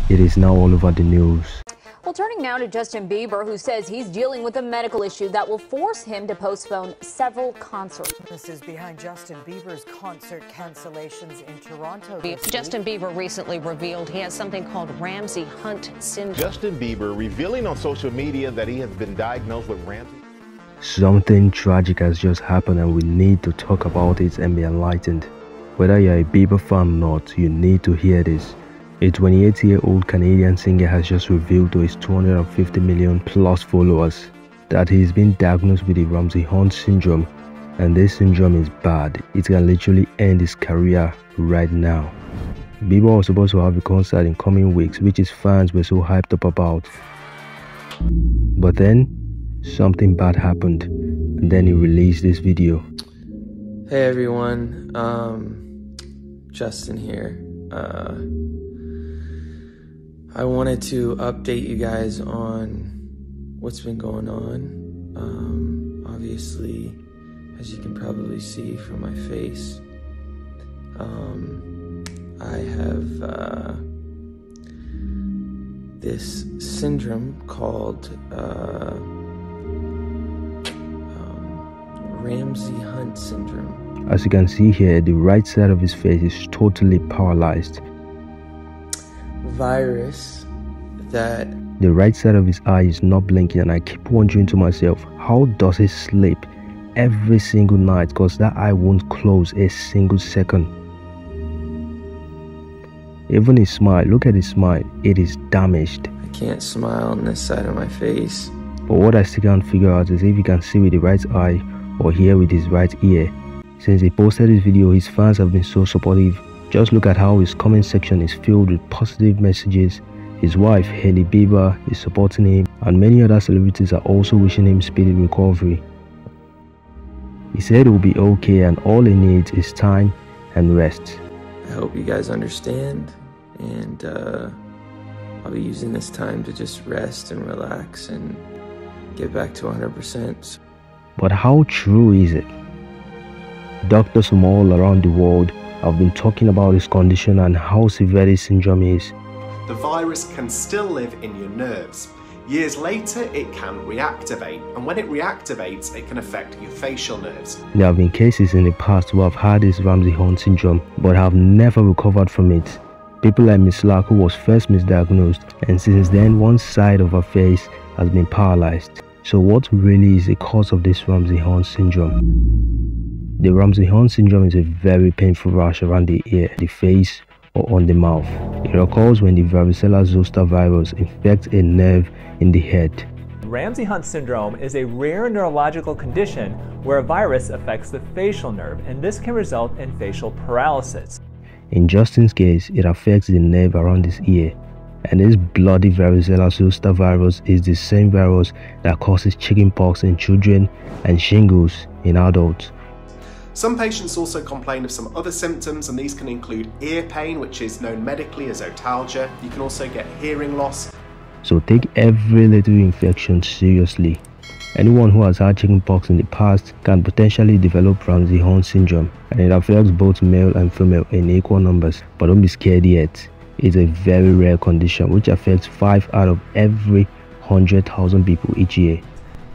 It is now all over the news. Well, turning now to Justin Bieber, who says he's dealing with a medical issue that will force him to postpone several concerts. This is behind Justin Bieber's concert cancellations in Toronto. Justin Bieber recently revealed he has something called Ramsay Hunt syndrome. Justin Bieber revealing on social media that he has been diagnosed with Ramsay. Something tragic has just happened and we need to talk about it and be enlightened. Whether you're a Bieber fan or not, you need to hear this. A 28-year-old Canadian singer has just revealed to his 250 million plus followers that he's been diagnosed with the Ramsay Hunt syndrome, and this syndrome is bad. It can literally end his career right now. Bieber was supposed to have a concert in coming weeks, which his fans were so hyped up about. But then something bad happened, and then he released this video. Hey everyone, Justin here. I wanted to update you guys on what's been going on. Obviously, as you can probably see from my face, I have this syndrome called Ramsay Hunt syndrome. As you can see here, the right side of his face is totally paralyzed. Virus that the right side of his eye is not blinking, and I keep wondering to myself, how does he sleep every single night? Because that eye won't close a single second. Even his smile, look at his smile, it is damaged. I can't smile on this side of my face. But what I still can't figure out is if he can see with the right eye or hear with his right ear. Since he posted this video, his fans have been so supportive. Just look at how his comment section is filled with positive messages. His wife, Hailey Bieber, is supporting him, and many other celebrities are also wishing him speedy recovery. He said it will be okay and all he needs is time and rest. I hope you guys understand, and I'll be using this time to just rest and relax and get back to 100%. But how true is it? Doctors from all around the world have been talking about this condition and how severe this syndrome is. The virus can still live in your nerves. Years later, it can reactivate, and when it reactivates, it can affect your facial nerves. There have been cases in the past who have had this Ramsay Hunt syndrome but have never recovered from it. People like Miss Lark, who was first misdiagnosed, and since then one side of her face has been paralyzed. So what really is the cause of this Ramsay Hunt syndrome? The Ramsay Hunt syndrome is a very painful rash around the ear, the face, or on the mouth. It occurs when the varicella zoster virus infects a nerve in the head. Ramsay Hunt syndrome is a rare neurological condition where a virus affects the facial nerve, and this can result in facial paralysis. In Justin's case, it affects the nerve around his ear. And this bloody varicella zoster virus is the same virus that causes chickenpox in children and shingles in adults. Some patients also complain of some other symptoms, and these can include ear pain, which is known medically as otalgia. You can also get hearing loss. So take every little infection seriously. Anyone who has had chickenpox in the past can potentially develop Ramsay Hunt syndrome, and it affects both male and female in equal numbers. But don't be scared yet. It's a very rare condition which affects 5 out of every 100,000 people each year.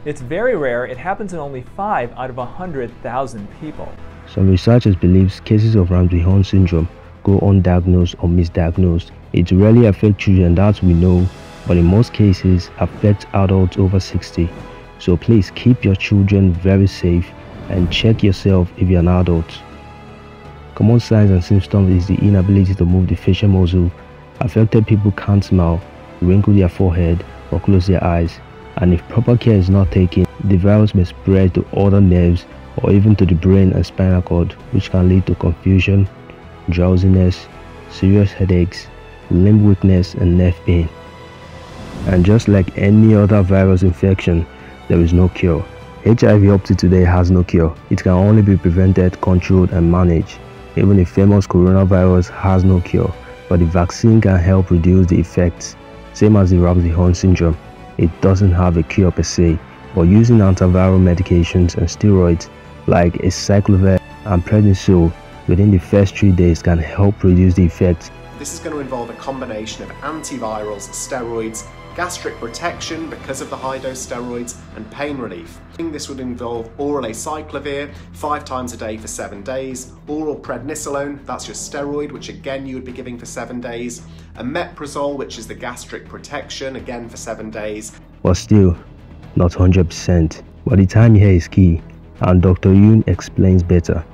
It's very rare. It happens in only 5 out of 100,000 people. Some researchers believe cases of Ramsay Hunt syndrome go undiagnosed or misdiagnosed. It rarely affects children, that we know, but in most cases affects adults over 60. So please keep your children very safe and check yourself if you're an adult. Common signs and symptoms is the inability to move the facial muscle. Affected people can't smile, wrinkle their forehead, or close their eyes. And if proper care is not taken, the virus may spread to other nerves or even to the brain and spinal cord, which can lead to confusion, drowsiness, serious headaches, limb weakness, and nerve pain. And just like any other virus infection, there is no cure. HIV up to today has no cure. It can only be prevented, controlled, and managed. Even the famous coronavirus has no cure, but the vaccine can help reduce the effects. Same as the Ramsay Hunt syndrome. It doesn't have a cure per se, but using antiviral medications and steroids like acyclovir and prednisone within the first 3 days can help reduce the effects. This is going to involve a combination of antivirals, steroids, gastric protection because of the high-dose steroids, and pain relief. This would involve oral acyclovir 5 times a day for 7 days, oral prednisolone, that's your steroid, which again you would be giving for 7 days, omeprazole, which is the gastric protection, again for 7 days. But still, not 100%. But the time here is key, and Dr. Yoon explains better.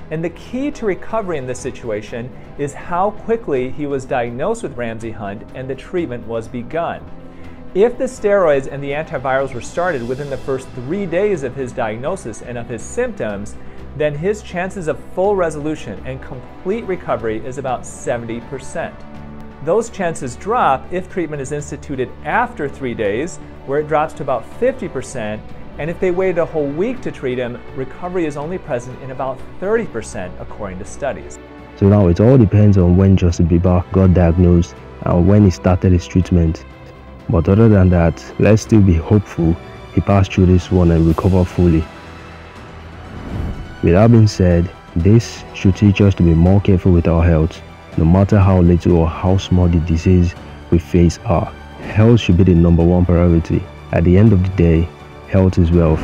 And the key to recovery in this situation is how quickly he was diagnosed with Ramsay Hunt and the treatment was begun. If the steroids and the antivirals were started within the first 3 days of his diagnosis and of his symptoms, then his chances of full resolution and complete recovery is about 70%. Those chances drop if treatment is instituted after 3 days, where it drops to about 50%, and if they waited a whole week to treat him, recovery is only present in about 30% according to studies. So now it all depends on when Justin Bieber got diagnosed and when he started his treatment. But other than that, let's still be hopeful he passed through this one and recover fully. With that being said, this should teach us to be more careful with our health, no matter how little or how small the disease we face are. Health should be the #1 priority. At the end of the day, health is wealth.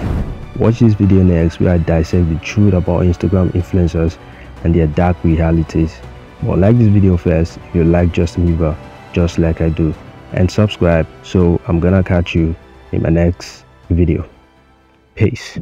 Watch this video next where I dissect the truth about Instagram influencers and their dark realities. But like this video first if you like Justin Bieber just like I do, and subscribe. So I'm gonna catch you in my next video. Peace.